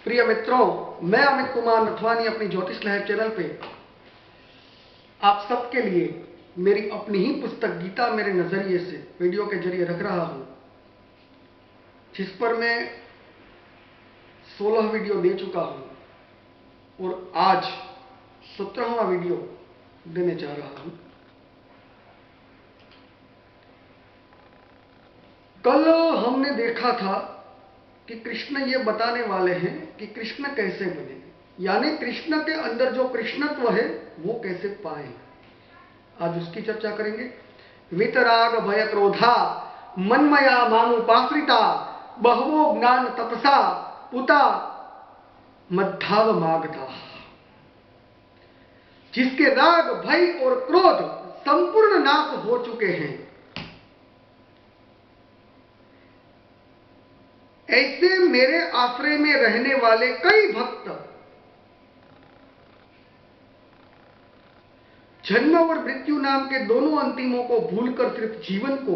प्रिय मित्रों, मैं अमित कुमार नथवानी अपनी ज्योतिष लहर चैनल पे आप सबके लिए मेरी अपनी ही पुस्तक गीता मेरे नजरिए से वीडियो के जरिए रख रहा हूं, जिस पर मैं 16 वीडियो दे चुका हूं और आज 17वां वीडियो देने जा रहा हूं। कल हमने देखा था कि कृष्ण ये बताने वाले हैं कि कृष्ण कैसे बने, यानी कृष्ण के अंदर जो कृष्णत्व है वो कैसे पाए। आज उसकी चर्चा करेंगे। वितराग भय क्रोधा मनमया मामुपाश्रिता बहवो ज्ञान तपसा पुता मद्धाव मागधा। जिसके राग भय और क्रोध संपूर्ण नाश हो चुके हैं, ऐसे मेरे आश्रय में रहने वाले कई भक्त जन्म और मृत्यु नाम के दोनों अंतिमों को भूलकर सिर्फ जीवन को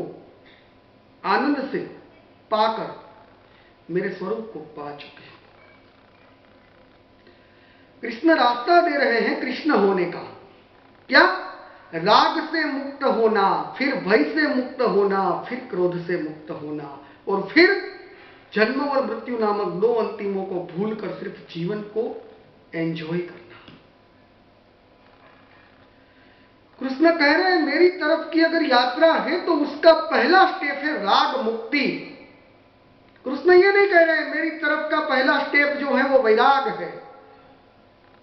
आनंद से पाकर मेरे स्वरूप को पा चुके हैं। कृष्ण रास्ता दे रहे हैं कृष्ण होने का। क्या? राग से मुक्त होना, फिर भय से मुक्त होना, फिर क्रोध से मुक्त होना और फिर जन्म और मृत्यु नामक दो अंतिमों को भूलकर सिर्फ जीवन को एंजॉय करना। कृष्ण कह रहे हैं मेरी तरफ की अगर यात्रा है तो उसका पहला स्टेप है राग मुक्ति। कृष्ण ये नहीं कह रहे हैं मेरी तरफ का पहला स्टेप जो है वो वैराग है।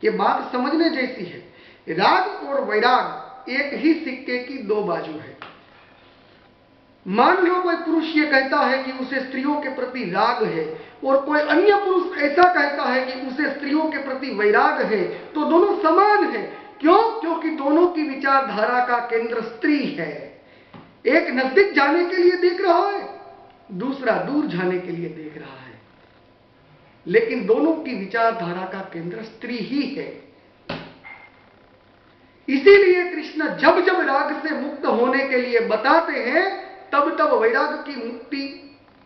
ये बात समझने जैसी है। राग और वैराग एक ही सिक्के की दो बाजू है। मान लो कोई पुरुष ये कहता है कि उसे स्त्रियों के प्रति राग है और कोई अन्य पुरुष ऐसा कहता है कि उसे स्त्रियों के प्रति वैराग है, तो दोनों समान है। क्यों? क्योंकि दोनों की विचारधारा का केंद्र स्त्री है। एक नजदीक जाने के लिए देख रहा है, दूसरा दूर जाने के लिए देख रहा है, लेकिन दोनों की विचारधारा का केंद्र स्त्री ही है। इसीलिए कृष्ण जब जब राग से मुक्त होने के लिए बताते हैं तब तब वैराग की मुक्ति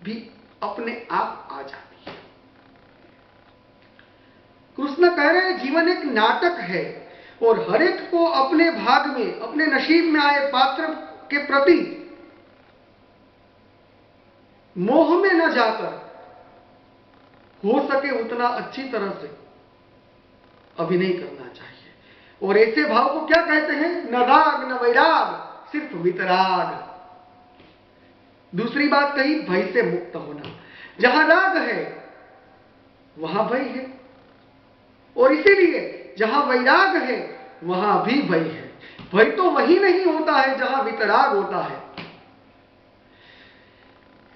भी अपने आप आ जाती है। कृष्ण कह रहे हैं जीवन एक नाटक है और हर एक को अपने भाग में, अपने नसीब में आए पात्र के प्रति मोह में न जाकर हो सके उतना अच्छी तरह से अभिनय करना चाहिए। और ऐसे भाव को क्या कहते हैं? न राग न वैराग, सिर्फ वितराग। दूसरी बात कही भय से मुक्त होना। जहां राग है वहां भय है और इसीलिए जहां वैराग है वहां भी भय है। भय तो वही नहीं होता है जहां वितराग होता है।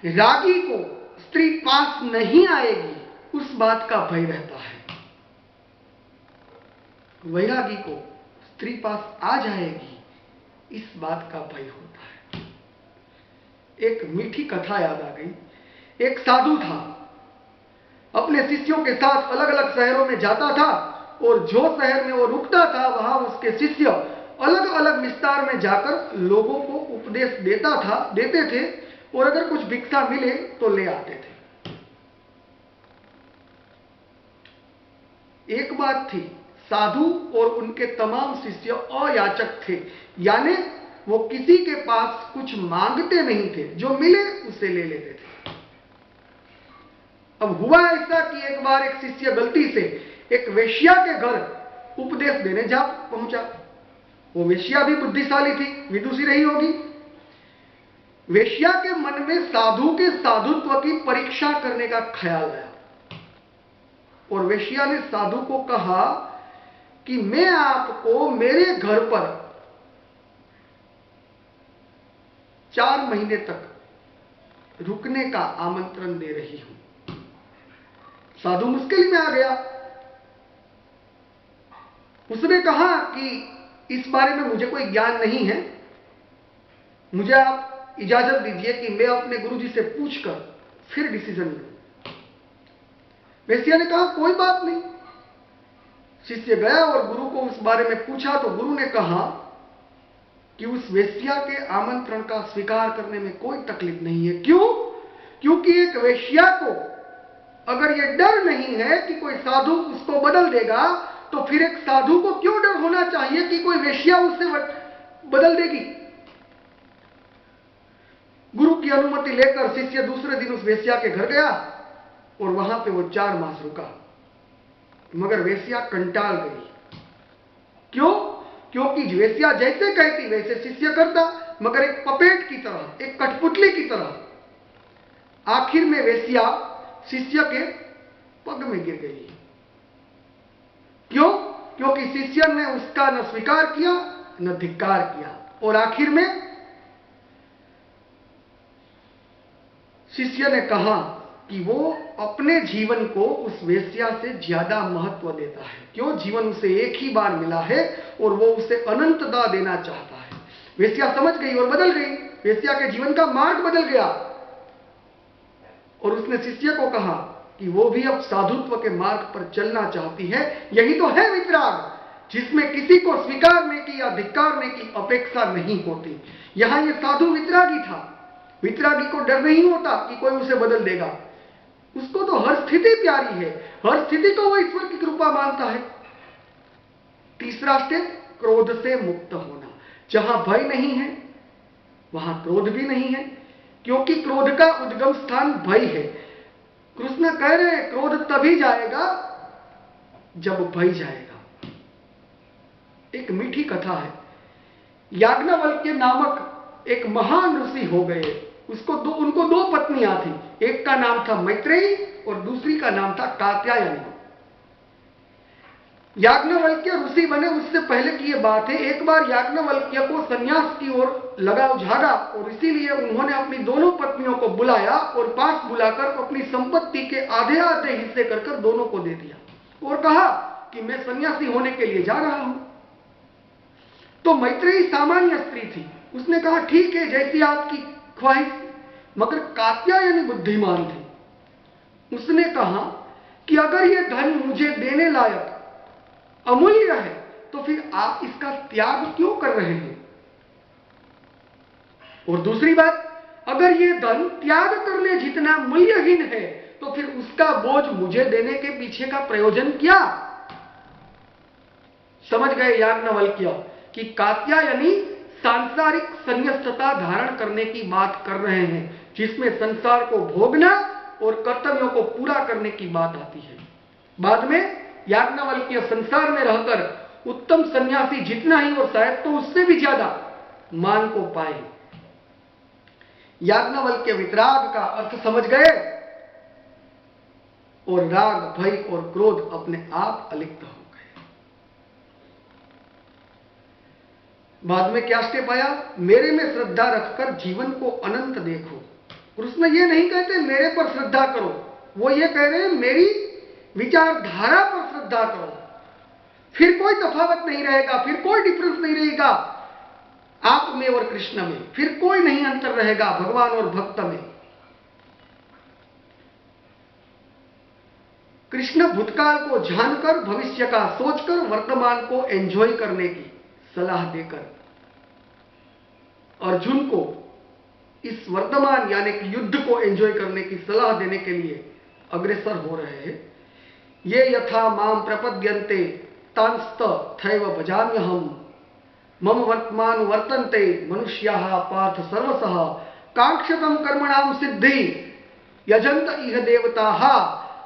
रागी को स्त्री पास नहीं आएगी उस बात का भय रहता है, वैरागी को स्त्री पास आ जाएगी इस बात का भय होता है। एक मीठी कथा याद आ गई। एक साधु था, अपने शिष्यों के साथ अलग अलग शहरों में जाता था और जो शहर में वो रुकता था वहां उसके शिष्य अलग अलग विस्तार में जाकर लोगों को उपदेश देते थे और अगर कुछ भिक्षा मिले तो ले आते थे। एक बात थी, साधु और उनके तमाम शिष्य अयाचक थे, यानी वो किसी के पास कुछ मांगते नहीं थे, जो मिले उसे ले लेते थे। अब हुआ ऐसा कि एक बार एक शिष्य गलती से एक वेश्या के घर उपदेश देने जा पहुंचा। वो वेश्या भी बुद्धिशाली थी, विदुषी रही होगी। वेश्या के मन में साधु के साधुत्व की परीक्षा करने का ख्याल आया और वेश्या ने साधु को कहा कि मैं आपको मेरे घर पर 4 महीने तक रुकने का आमंत्रण दे रही हूं। साधु मुश्किल में आ गया। उसने कहा कि इस बारे में मुझे कोई ज्ञान नहीं है, मुझे आप इजाजत दीजिए कि मैं अपने गुरुजी से पूछकर फिर डिसीजन लूं। वेश्या ने कहा कोई बात नहीं। शिष्य गया और गुरु को उस बारे में पूछा तो गुरु ने कहा कि उस वेश्या के आमंत्रण का स्वीकार करने में कोई तकलीफ नहीं है। क्यों? क्योंकि एक वेश्या को अगर ये डर नहीं है कि कोई साधु उसको बदल देगा, तो फिर एक साधु को क्यों डर होना चाहिए कि कोई वेश्या उससे बदल देगी? गुरु की अनुमति लेकर शिष्य दूसरे दिन उस वेश्या के घर गया और वहां पे वो 4 मास रुका, मगर वेश्या कंटाल गई। क्यों? क्योंकि वेश्या जैसे कहती वैसे शिष्य करता, मगर एक पपेट की तरह, एक कठपुतली की तरह। आखिर में वेश्या शिष्य के पग में गिर गई। क्यों? क्योंकि शिष्य ने उसका न स्वीकार किया न धिक्कार किया, और आखिर में शिष्य ने कहा कि वो अपने जीवन को उस वेश्या से ज्यादा महत्व देता है। क्यों? जीवन उसे एक ही बार मिला है और वो उसे अनंतता देना चाहता है। वेश्या समझ गई और बदल गई। वेश्या के जीवन का मार्ग बदल गया और उसने शिष्य को कहा कि वो भी अब साधुत्व के मार्ग पर चलना चाहती है। यही तो है वितराग, जिसमें किसी को स्वीकारने की या धिक्कारने की अपेक्षा नहीं होती। यहां ये साधु वितरागी था। वितरागी को डर नहीं होता कि कोई उसे बदल देगा। उसको तो हर स्थिति प्यारी है, हर स्थिति को वो ईश्वर की कृपा मानता है। तीसरा स्टेप, क्रोध से मुक्त होना। जहां भय नहीं है वहां क्रोध भी नहीं है, क्योंकि क्रोध का उद्गम स्थान भय है। कृष्ण कह रहे हैं क्रोध तभी जाएगा जब भय जाएगा। एक मीठी कथा है। याज्ञवल्क्य नामक एक महान ऋषि हो गए। उनको 2 पत्नियां थी। एक का नाम था मैत्रेयी और दूसरी का नाम था कात्यायनी। याज्ञवल्क्य ऋषि बने उससे पहले की यह बात है। एक बार याज्ञवल्क्य को संन्यास की ओर लगाव जागा और इसीलिए उन्होंने अपनी दोनों पत्नियों को बुलाया और पास बुलाकर अपनी संपत्ति के आधे आधे हिस्से कर दोनों को दे दिया और कहा कि मैं सन्यासी होने के लिए जा रहा हूं। तो मैत्रेयी सामान्य स्त्री थी। उसने कहा ठीक है, जैसी आपकी ख्वाहिश। मगर कात्यायनी बुद्धिमान थी। उसने कहा कि अगर यह धन मुझे देने लायक अमूल्य है तो फिर आप इसका त्याग क्यों कर रहे हैं? और दूसरी बात, अगर यह धन त्याग करने जितना मूल्यहीन है तो फिर उसका बोझ मुझे देने के पीछे का प्रयोजन क्या? समझ गए याज्ञवल्क्य कि कात्यायनी सांसारिक संन्यस्तता धारण करने की बात कर रहे हैं, जिसमें संसार को भोगना और कर्तव्यों को पूरा करने की बात आती है। बाद में याज्ञवल्क्य संसार में रहकर उत्तम सन्यासी जितना ही और शायद तो उससे भी ज्यादा मान को पाए। याज्ञवल्क्य वितराग का अर्थ समझ गए और राग, भय और क्रोध अपने आप अलिप्त हो गए। बाद में क्या स्टेप आया? मेरे में श्रद्धा रखकर जीवन को अनंत देखो। कृष्ण ये नहीं कहते मेरे पर श्रद्धा करो, वो ये कह रहे हैं मेरी विचारधारा पर श्रद्धा करो। फिर कोई तफावत नहीं रहेगा, फिर कोई डिफरेंस नहीं रहेगा आप में और कृष्ण में, फिर कोई नहीं अंतर रहेगा भगवान और भक्त में। कृष्ण भूतकाल को जानकर, भविष्य का सोचकर, वर्तमान को एंजॉय करने की सलाह देकर अर्जुन को इस वर्तमान यानी कि युद्ध को एंजॉय करने की सलाह देने के लिए अग्रसर हो रहे हैं। ये यथा माम प्रपद्यन्ते तांस्त थैव भजाम्यहम् मम वर्तमान वर्तन्ते मनुष्याः पार्थ सर्वशः कांक्षतम कर्मणाम सिद्धि यजन्त इह देवताः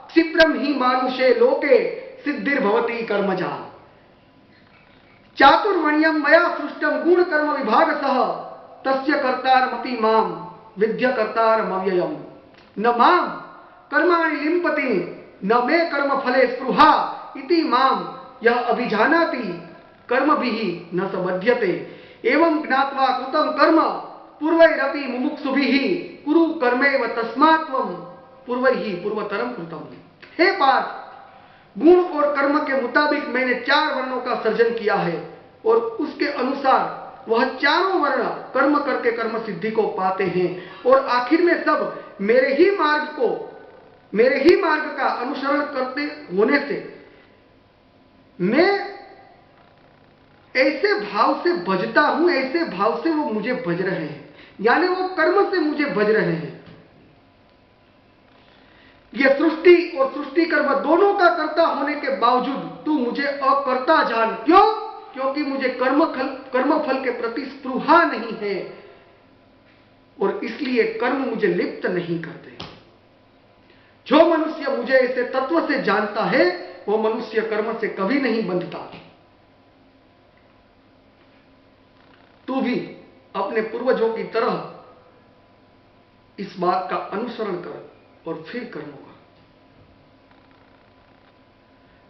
क्षिप्रम ही मानुषे लोके सिद्धिर्भवति कर्मजा चातुर्वर्ण्यम मया सृष्टम गुण कर्म विभागसः तस्य कर्तारमपि माम विद्य कर्तारमव्ययम् न माम कर्माणि लिम्पति न मे कर्म फले स्पृहा इति माम यह अभिजानाति कर्मभिः न सबध्यते एवं ज्ञात्वा कृतं कर्म पूर्वैरपि मुमुक्षुभिः कुरु कर्मेव तस्मात् त्वं पूर्वैः पूर्वतरम कृतम्। हे पार्थ, गुण और कर्म के मुताबिक मैंने 4 वर्णों का सर्जन किया है और उसके अनुसार वह चारों वर्ण कर्म करके कर्म सिद्धि को पाते हैं और आखिर में सब मेरे ही मार्ग का अनुसरण करते होने से मैं ऐसे भाव से भजता हूं, ऐसे भाव से वो मुझे भज रहे हैं, यानी वो कर्म से मुझे भज रहे हैं। ये सृष्टि और सृष्टि कर्म दोनों का कर्ता होने के बावजूद तू मुझे अकर्ता जान। क्यों? क्योंकि मुझे कर्मफल के प्रति स्पृहा नहीं है और इसलिए कर्म मुझे लिप्त नहीं करते। जो मनुष्य मुझे ऐसे तत्व से जानता है वो मनुष्य कर्म से कभी नहीं बंधता। तू भी अपने पूर्वजों की तरह इस बात का अनुसरण कर और फिर कर्म कर।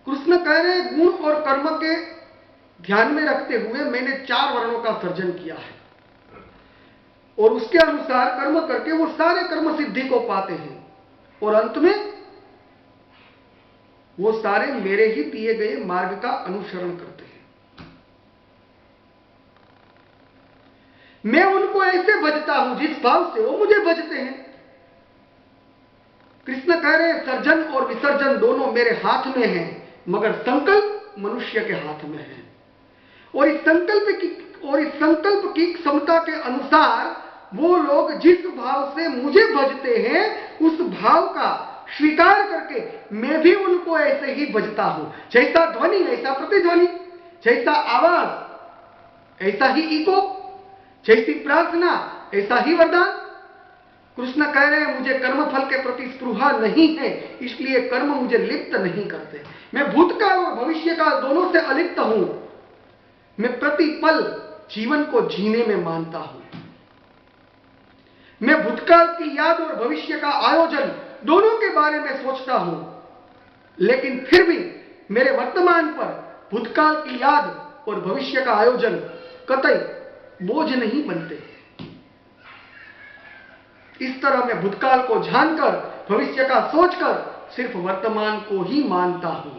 कृष्ण कह रहे गुण और कर्म के ध्यान में रखते हुए मैंने 4 वर्णों का सर्जन किया है और उसके अनुसार कर्म करके वो सारे कर्म सिद्धि को पाते हैं और अंत में वो सारे मेरे ही दिए गए मार्ग का अनुसरण करते हैं। मैं उनको ऐसे भजता हूं जिस भाव से वो मुझे भजते हैं। कृष्ण कह रहे सर्जन और विसर्जन दोनों मेरे हाथ में हैं, मगर संकल्प मनुष्य के हाथ में है और इस संकल्प की क्षमता के अनुसार वो लोग जिस भाव से मुझे भजते हैं उस भाव का स्वीकार करके मैं भी उनको ऐसे ही भजता हूं। जैसा ध्वनि ऐसा प्रतिध्वनि, जैसा आवाज ऐसा ही इको, जैसी प्रार्थना ऐसा ही वरदान। कृष्ण कह रहे हैं मुझे कर्मफल के प्रति स्पृहा नहीं है, इसलिए कर्म मुझे लिप्त नहीं करते। मैं भूतकाल और भविष्यकाल दोनों से अलिप्त हूं। मैं प्रतिपल जीवन को जीने में मानता हूं। मैं भूतकाल की याद और भविष्य का आयोजन दोनों के बारे में सोचता हूं, लेकिन फिर भी मेरे वर्तमान पर भूतकाल की याद और भविष्य का आयोजन कतई बोझ नहीं बनते। इस तरह मैं भूतकाल को जानकर भविष्य का सोचकर सिर्फ वर्तमान को ही मानता हूं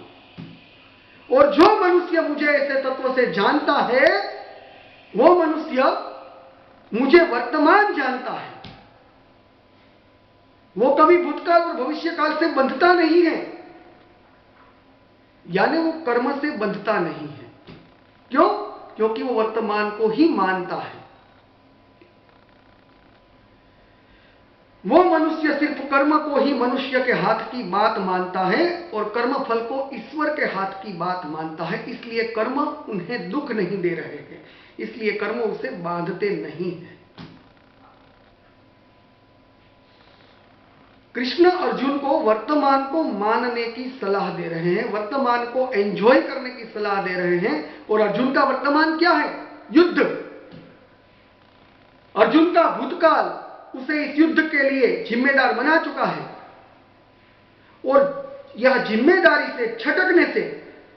और जो मनुष्य मुझे ऐसे तत्व से जानता है वो मनुष्य मुझे वर्तमान जानता है। वो कभी भूतकाल और भविष्य काल से बंधता नहीं है, यानी वो कर्म से बंधता नहीं है। क्यों? क्योंकि वो वर्तमान को ही मानता है। वो मनुष्य सिर्फ कर्म को ही मनुष्य के हाथ की बात मानता है और कर्म फल को ईश्वर के हाथ की बात मानता है। इसलिए कर्म उन्हें दुख नहीं दे रहे हैं, इसलिए कर्म उसे बांधते नहीं है। कृष्ण अर्जुन को वर्तमान को मानने की सलाह दे रहे हैं, वर्तमान को एंजॉय करने की सलाह दे रहे हैं। और अर्जुन का वर्तमान क्या है? युद्ध। अर्जुन का भूतकाल उसे इस युद्ध के लिए जिम्मेदार बना चुका है और यह जिम्मेदारी से छटकने से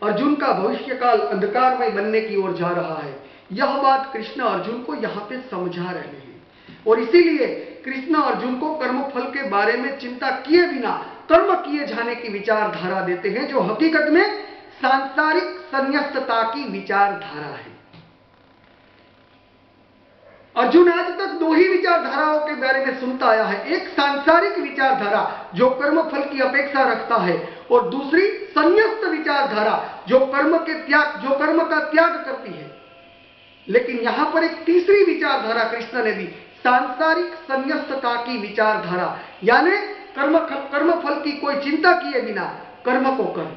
अर्जुन का भविष्यकाल अंधकारमय बनने की ओर जा रहा है। यह बात कृष्ण अर्जुन को यहां पे समझा रहे हैं और इसीलिए कृष्ण अर्जुन को कर्मफल के बारे में चिंता किए बिना कर्म किए जाने की विचारधारा देते हैं, जो हकीकत में सांसारिक संन्यस्तता की विचारधारा है। अर्जुन आज तक 2 ही विचारधाराओं के बारे में सुनता आया है। एक सांसारिक विचारधारा जो कर्म फल की अपेक्षा रखता है और दूसरी संन्यस्त विचारधारा जो कर्म का त्याग करती है। लेकिन यहां पर एक तीसरी विचारधारा कृष्ण ने दी, सांसारिक संन्यस्तता की विचारधारा, यानी कर्म फल की कोई चिंता किए बिना कर्म को कर।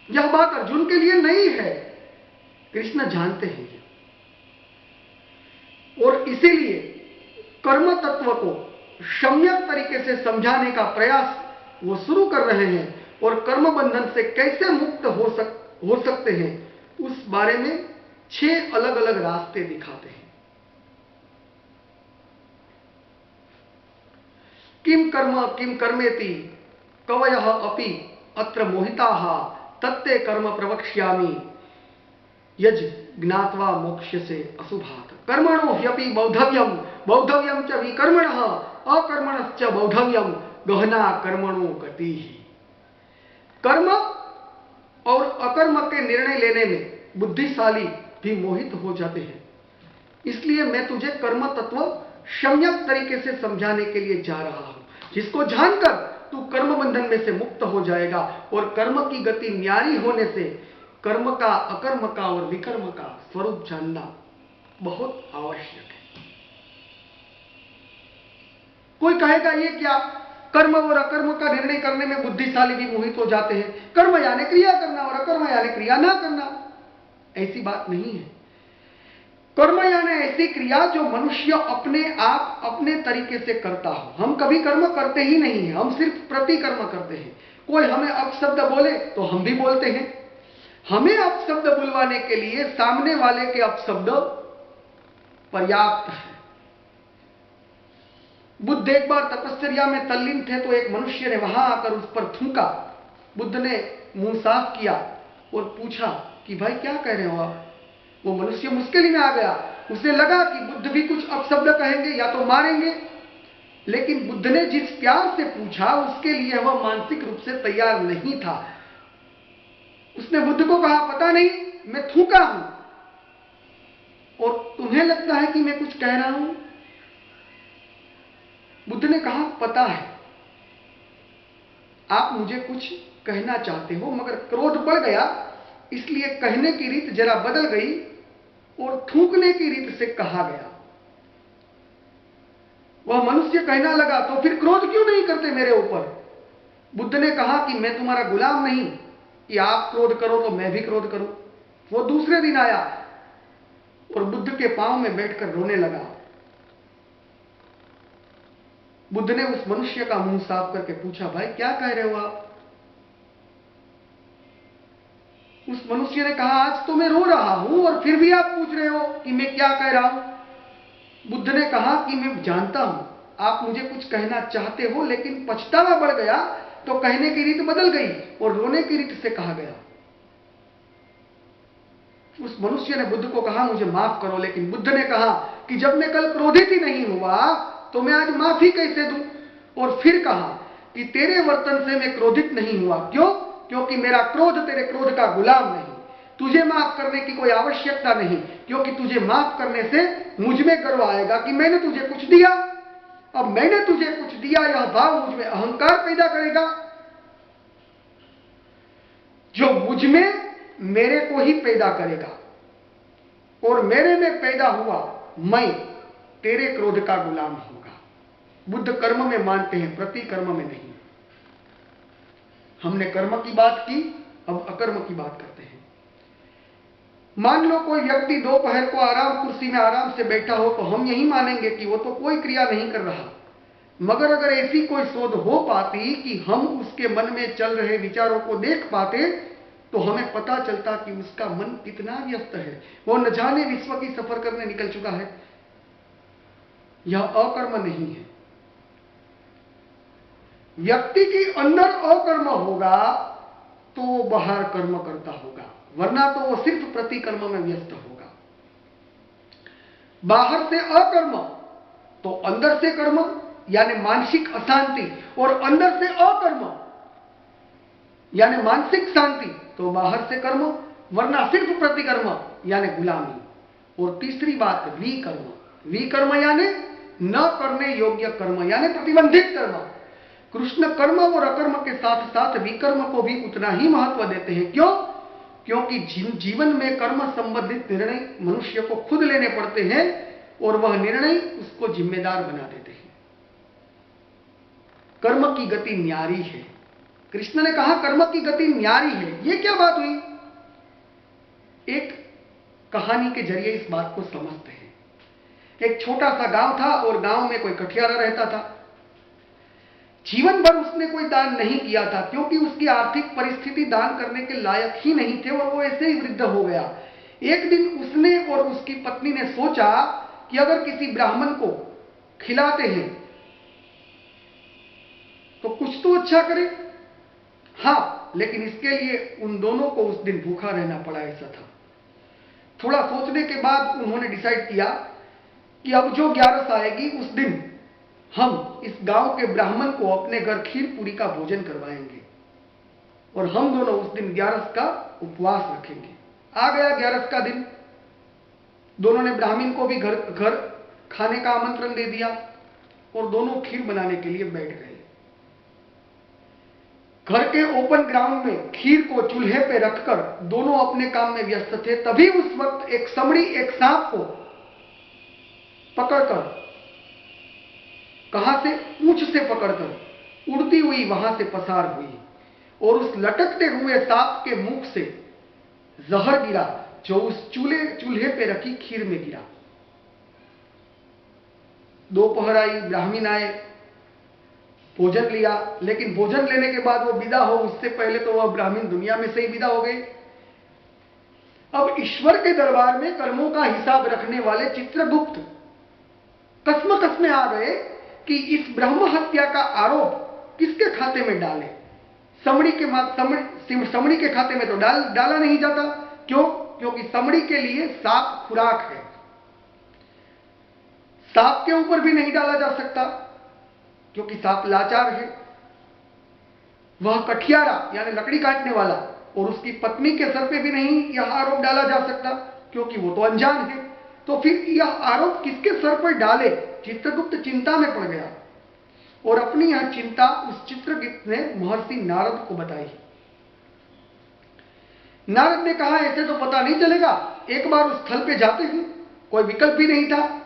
यह बात अर्जुन के लिए नहीं है, कृष्ण जानते हैं और इसीलिए कर्म तत्व को सम्यक तरीके से समझाने का प्रयास वो शुरू कर रहे हैं और कर्म बंधन से कैसे मुक्त हो सकते हैं उस बारे में 6 अलग अलग रास्ते दिखाते हैं। किम कर्मेति कवयः अपि अत्र मोहिताः तत्ते कर्म प्रवक्ष्यामि यज ज्ञात्वा मोक्ष्यसे अशुभात्। कर्मणो ह्यपि बौद्धव्यम च विकर्मणः अकर्मणश्च बौद्धव्यम गहना कर्मणो गतिः। कर्म और अकर्म के निर्णय लेने में बुद्धिशाली भी मोहित हो जाते हैं, इसलिए मैं तुझे कर्म तत्व सम्यक तरीके से समझाने के लिए जा रहा हूं, जिसको जानकर तू कर्म बंधन में से मुक्त हो जाएगा और कर्म की गति न्यारी होने से कर्म का, अकर्म का और विकर्म का स्वरूप जानना बहुत आवश्यक है। कोई कहेगा ये क्या, कर्म और अकर्म का निर्णय करने में बुद्धिशाली भी मोहित हो जाते हैं। कर्म यानी क्रिया करना और अकर्म यानी क्रिया ना करना, ऐसी बात नहीं है। कर्म यानी ऐसी क्रिया जो मनुष्य अपने आप अपने तरीके से करता हो। हम कभी कर्म करते ही नहीं है, हम सिर्फ प्रतिकर्म करते हैं। कोई हमें अपशब्द बोले तो हम भी बोलते हैं। हमें अपशब्द बुलवाने के लिए सामने वाले के अपशब्द पर्याप्त है। बुद्ध एक बार तपस्या में तल्लीन थे तो एक मनुष्य ने वहां आकर उस पर थूका। बुद्ध ने मुंह साफ किया और पूछा कि भाई क्या कह रहे हो आप। वो मनुष्य मुश्किल में आ गया। उसे लगा कि बुद्ध भी कुछ अपशब्द कहेंगे या तो मारेंगे, लेकिन बुद्ध ने जिस प्यार से पूछा उसके लिए वह मानसिक रूप से तैयार नहीं था। उसने बुद्ध को कहा, पता नहीं, मैं थूका हूं और तुम्हें लगता है कि मैं कुछ कह रहा हूं। बुद्ध ने कहा, पता है आप मुझे कुछ कहना चाहते हो, मगर क्रोध बढ़ गया इसलिए कहने की रीत जरा बदल गई और थूकने की रीत से कहा गया। वह मनुष्य कहना लगा, तो फिर क्रोध क्यों नहीं करते मेरे ऊपर। बुद्ध ने कहा कि मैं तुम्हारा गुलाम नहीं कि आप क्रोध करो तो मैं भी क्रोध करूं। वो दूसरे दिन आया और बुद्ध के पांव में बैठकर रोने लगा। बुद्ध ने उस मनुष्य का मुंह साफ करके पूछा, भाई क्या कह रहे हो आप। उस मनुष्य ने कहा, आज तो मैं रो रहा हूं और फिर भी आप पूछ रहे हो कि मैं क्या कह रहा हूं। बुद्ध ने कहा कि मैं जानता हूं आप मुझे कुछ कहना चाहते हो, लेकिन पछतावा बढ़ गया तो कहने की रीत बदल गई और रोने की रीत से कहा गया। उस मनुष्य ने बुद्ध को कहा, मुझे माफ करो। लेकिन बुद्ध ने कहा कि जब मैं कल क्रोधित ही नहीं हुआ तो मैं आज माफी कैसे दूं। और फिर कहा कि तेरे वर्तन से मैं क्रोधित नहीं हुआ। क्यों? क्योंकि मेरा क्रोध तेरे क्रोध का गुलाम नहीं। तुझे माफ करने की कोई आवश्यकता नहीं, क्योंकि तुझे माफ करने से मुझ में गर्व आएगा कि मैंने तुझे कुछ दिया। अब मैंने तुझे कुछ दिया, यह भाव मुझ में अहंकार पैदा करेगा, जो मुझ में मेरे को ही पैदा करेगा। और मेरे में पैदा हुआ मैं तेरे क्रोध का गुलाम होगा। बुद्ध कर्म में मानते हैं, प्रति कर्म में नहीं। हमने कर्म की बात की, अब अकर्म की बात करते हैं। मान लो कोई व्यक्ति दोपहर को आराम कुर्सी में आराम से बैठा हो तो हम यही मानेंगे कि वो तो कोई क्रिया नहीं कर रहा। मगर अगर ऐसी कोई शोध हो पाती कि हम उसके मन में चल रहे विचारों को देख पाते तो हमें पता चलता कि उसका मन कितना व्यस्त है। वो न जाने विश्व की सफर करने निकल चुका है। यह अकर्म नहीं है। व्यक्ति के अंदर अकर्म होगा तो वो बाहर कर्म करता होगा, वरना तो वो सिर्फ प्रतिकर्म में व्यस्त होगा। बाहर से अकर्म तो अंदर से कर्म यानी मानसिक अशांति, और अंदर से अकर्म यानी मानसिक शांति तो बाहर से कर्म, वरना सिर्फ प्रतिकर्म यानी गुलामी। और तीसरी बात विकर्म। विकर्म यानी न करने योग्य कर्म यानी प्रतिबंधित कर्म। कृष्ण कर्म और अकर्म के साथ साथ विकर्म को भी उतना ही महत्व देते हैं। क्यों? क्योंकि जीवन में कर्म संबंधित निर्णय मनुष्य को खुद लेने पड़ते हैं और वह निर्णय उसको जिम्मेदार बना देते हैं। कर्म की गति न्यारी है। कृष्ण ने कहा कर्म की गति न्यारी है। यह क्या बात हुई? एक कहानी के जरिए इस बात को समझते हैं। एक छोटा सा गांव था और गांव में कोई कठियारा रहता था। जीवन भर उसने कोई दान नहीं किया था, क्योंकि उसकी आर्थिक परिस्थिति दान करने के लायक ही नहीं थे और वो ऐसे ही वृद्ध हो गया। एक दिन उसने और उसकी पत्नी ने सोचा कि अगर किसी ब्राह्मण को खिलाते हैं तो कुछ तो अच्छा करें। हाँ, लेकिन इसके लिए उन दोनों को उस दिन भूखा रहना पड़ा, ऐसा था। थोड़ा सोचने के बाद उन्होंने डिसाइड किया कि अब जो 11 आएगी उस दिन हम इस गांव के ब्राह्मण को अपने घर खीर पूरी का भोजन करवाएंगे और हम दोनों उस दिन 11 का उपवास रखेंगे। आ गया 11 का दिन। दोनों ने ब्राह्मण को भी घर खाने का आमंत्रण दे दिया और दोनों खीर बनाने के लिए बैठ गए। घर के ओपन ग्राउंड में खीर को चूल्हे पे रखकर दोनों अपने काम में व्यस्त थे। तभी उस वक्त एक समड़ी एक सांप को पकड़कर, कहां से? पूंछ से पकड़कर उड़ती हुई वहां से पसार हुई और उस लटकते हुए सांप के मुख से जहर गिरा जो उस चूल्हे पे रखी खीर में गिरा। दोपहर आई, ब्राह्मण आए, भोजन लिया, लेकिन भोजन लेने के बाद वो विदा हो उससे पहले तो वह ब्राह्मण दुनिया में से ही विदा हो गए। अब ईश्वर के दरबार में कर्मों का हिसाब रखने वाले चित्रगुप्त कसमकस में आ गए कि इस ब्रह्म हत्या का आरोप किसके खाते में डाले। समड़ी के खाते में तो डाला नहीं जाता। क्यों? क्योंकि समड़ी के लिए सांप खुराक है। सांप के ऊपर भी नहीं डाला जा सकता क्योंकि सांप लाचार है। वह कठियारा यानी लकड़ी काटने वाला, और उसकी पत्नी के सर पे भी नहीं यह आरोप डाला जा सकता क्योंकि वो तो अनजान है। तो फिर यह आरोप किसके सर पर डाले? चित्रगुप्त चिंता में पड़ गया और अपनी यह चिंता उस चित्रगुप्त ने महर्षि नारद को बताई। नारद ने कहा, ऐसे तो पता नहीं चलेगा, एक बार उस स्थल पे जाते हैं। कोई विकल्प भी नहीं था।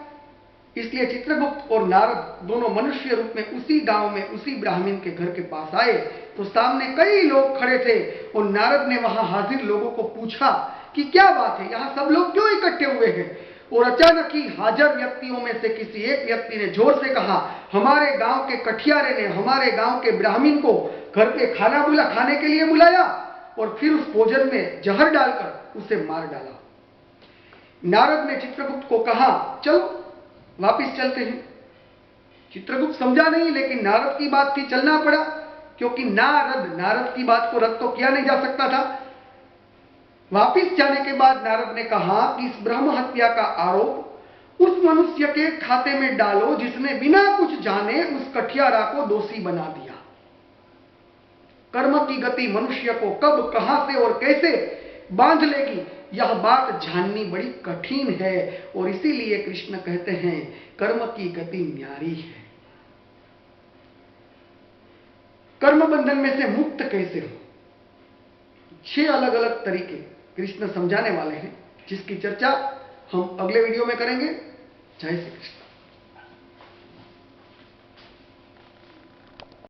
इसलिए चित्रगुप्त और नारद दोनों मनुष्य रूप में उसी गांव में उसी ब्राह्मण के घर के पास आए तो सामने कई लोग खड़े थे और नारद ने वहां हाजिर लोगों को पूछा कि क्या बात है, यहां सब लोग क्यों इकट्ठे हुए हैं। और अचानक ही हाजिर व्यक्तियों में से किसी एक व्यक्ति ने जोर से कहा, हमारे गांव के कठियारे ने हमारे गांव के ब्राह्मण को घर पे खाने के लिए बुलाया और फिर उस भोजन में जहर डालकर उसे मार डाला। नारद ने चित्रगुप्त को कहा, चलो वापिस चलते हैं। चित्रगुप्त समझा नहीं, लेकिन नारद की बात थी, चलना पड़ा क्योंकि नारद की बात को रद्द तो किया नहीं जा सकता था। वापिस जाने के बाद नारद ने कहा कि इस ब्रह्म हत्या का आरोप उस मनुष्य के खाते में डालो जिसने बिना कुछ जाने उस कठियारा को दोषी बना दिया। कर्म की गति मनुष्य को कब, कहां से और कैसे बांध लेगी, यह बात जाननी बड़ी कठिन है और इसीलिए कृष्ण कहते हैं कर्म की गति न्यारी है। कर्म बंधन में से मुक्त कैसे हो, 6 अलग अलग तरीके कृष्ण समझाने वाले हैं, जिसकी चर्चा हम अगले वीडियो में करेंगे। जय श्री कृष्ण।